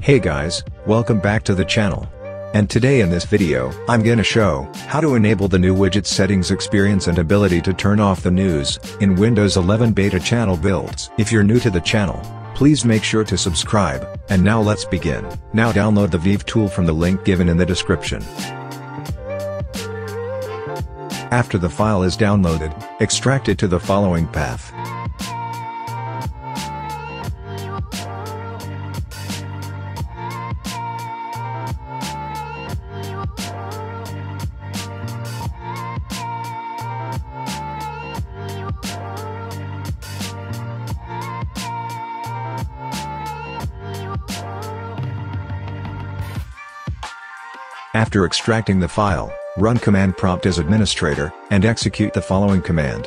Hey guys, welcome back to the channel. And today in this video, I'm gonna show how to enable the new widget settings experience and ability to turn off the news in Windows 11 beta channel builds. If you're new to the channel, please make sure to subscribe, and now let's begin. Now download the Vive tool from the link given in the description. After the file is downloaded, extract it to the following path. After extracting the file, run command prompt as administrator, and execute the following command.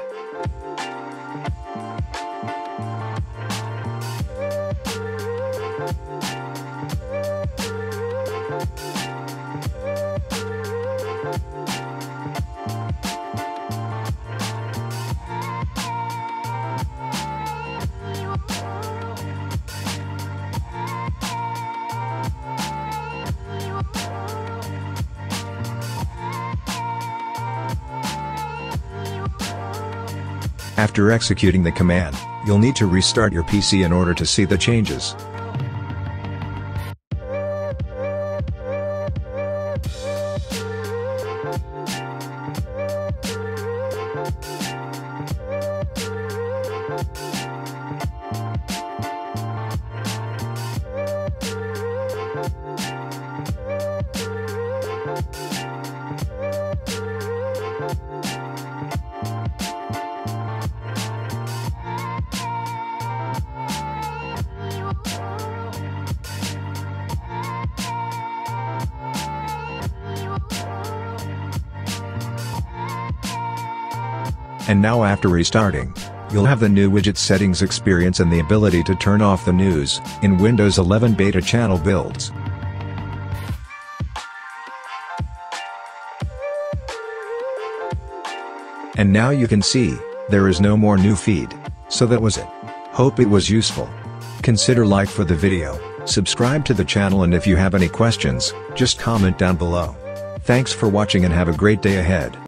After executing the command, you'll need to restart your PC in order to see the changes. And now after restarting, you'll have the new widget settings experience and the ability to turn off the news in Windows 11 beta channel builds. And now you can see, there is no more new feed. So that was it. Hope it was useful. Consider like for the video, subscribe to the channel, and if you have any questions, just comment down below. Thanks for watching and have a great day ahead.